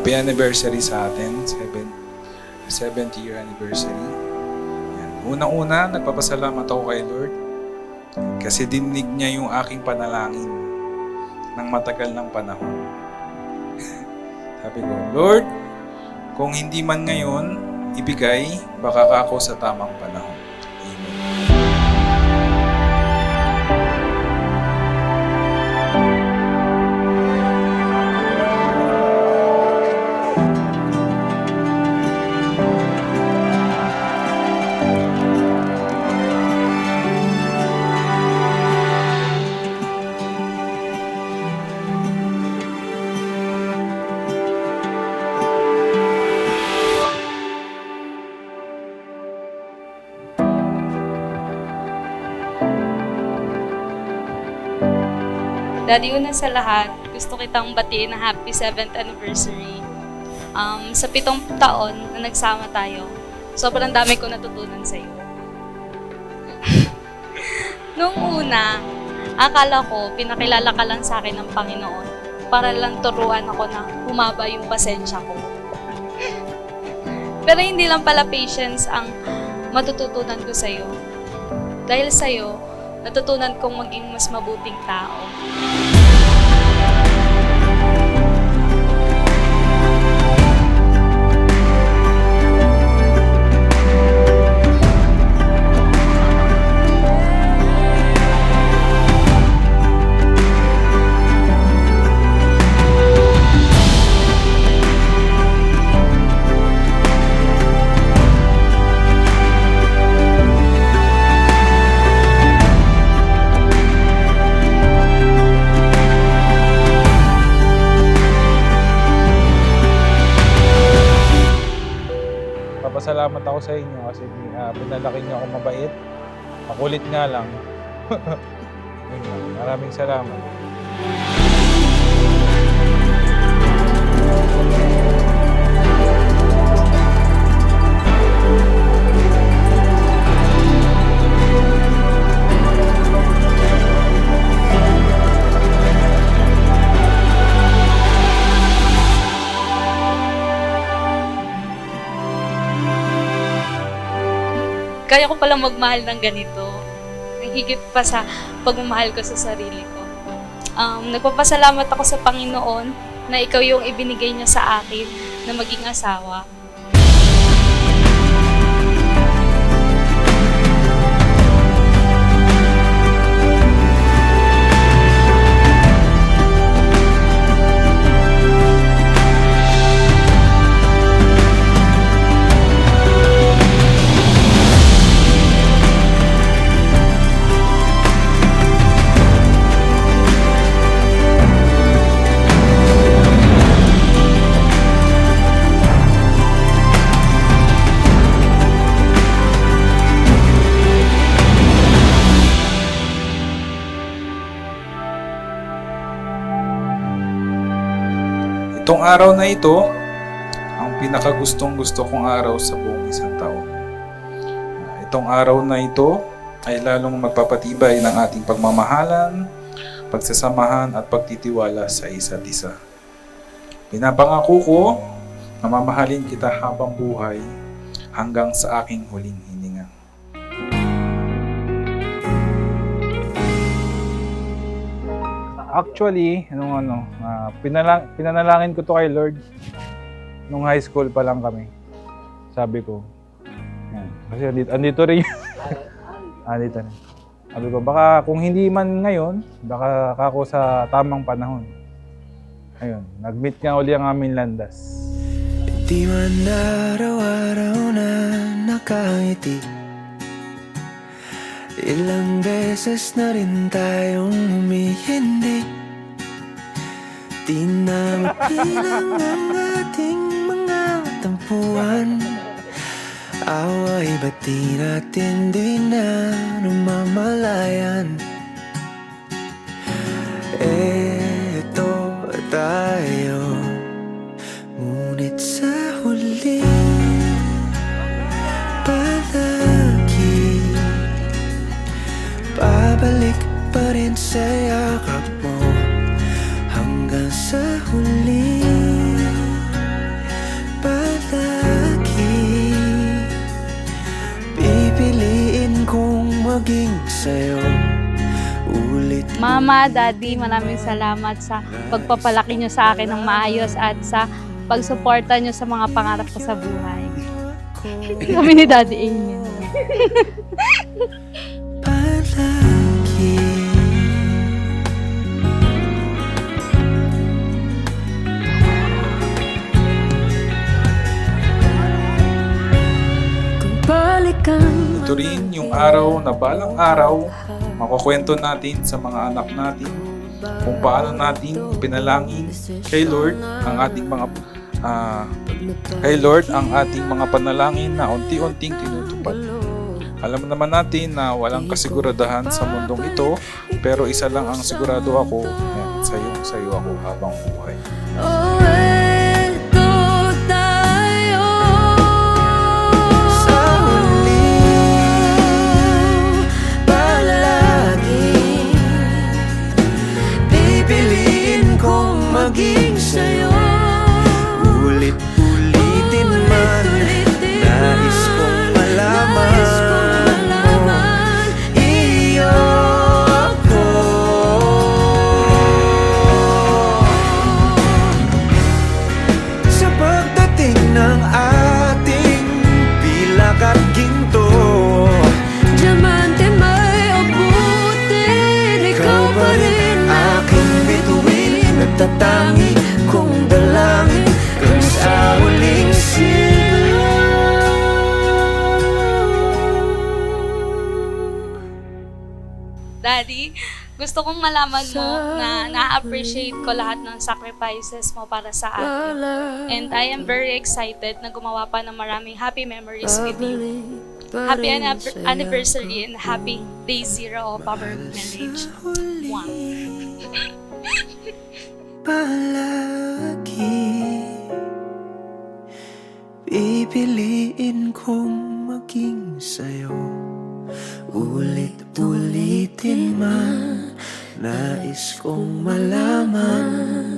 Happy anniversary sa atin, 7th year anniversary. Yan. Unang-una, nagpapasalamat ako kay Lord kasi dinig niya yung aking panalangin ng matagal ng panahon. Sabi ko, Lord, kung hindi man ngayon ibigay, baka ako sa tamang panahon. Amen. Daddy, una sa lahat, gusto kitang batiin na happy 7th anniversary. Sa 7 taon na nagsama tayo, sobrang dami ko natutunan sa iyo. Noong una, akala ko pinakilala ka lang sa akin ng Panginoon para lang turuan ako na humaba yung pasensya ko. Pero hindi lang pala patience ang matututunan ko sa iyo. Dahil sa iyo, natutunan kong maging mas mabuting tao. Papasalamat ako sa inyo kasi pinalaki niyo ako mabait. Makulit nga lang. Yun lang. Maraming salamat. Kaya ko palang magmahal ng ganito. Higit pa sa pagmamahal ko sa sarili ko. Nagpapasalamat ako sa Panginoon na ikaw yung ibinigay niya sa akin na maging asawa. Itong araw na ito, ang pinakagustong-gusto kong araw sa buong isang taon. Itong araw na ito ay lalong magpapatibay ng ating pagmamahalan, pagsasamahan at pagtitiwala sa isa't isa. Pinapangako ko na mamahalin kita habang buhay hanggang sa aking huling hininga. Actually, pinanalangin ko to kay Lord nung high school pa lang kami. Sabi ko, yan, kasi andito rin yun. Andito rin. Sabi ko, baka kung hindi man ngayon, baka ako sa tamang panahon. Ayun, nag-meet nga uli ang aming landas. Di man araw-araw na nakangiti, ilang beses na rin tayong humihindi. Di na mapilang ang ating mga tampuan. Away ba't di natin di na namamalayan? Eto tayo, ngunit sa huli palagi babalik pa rin sa yakap mo hanggang sa huli. maging sa'yo. Ulit Mama, Daddy, maraming salamat sa pagpapalaki nyo sa akin ng maayos at sa pagsuporta nyo sa mga pangarap ko sa buhay. Kami ni Daddy, amen. palagi. Kung balikan Ito rin yung araw na balang araw, makukwento natin sa mga anak natin kung paano natin pinalangin kay Lord ang ating mga panalangin na unti-unting tinutupad. Alam naman natin na walang kasiguradahan sa mundong ito, pero isa lang ang sigurado ako, sayo ako habang buhay. Eto tayo sa huli, palagi pipiliin kong maging sa'yo. Ulit-ulitin man, nais kong malaman mo, iyo ako. Sa pagdating ng ating pilak at ginto, diamante may abutin, ikaw pa rin aking bituin, nagtatangi kong dalangin kung sa huling sigla. Daddy, gusto kong malaman mo na na-appreciate ko lahat ng sacrifices mo para sa akin. And I am very excited na gumawa pa ng maraming happy memories with you. Happy anniversary and happy day zero of our marriage. Mwah. Palagi pipiliin kong maging sa'yo. Ulit-ulitin man, nais kong malaman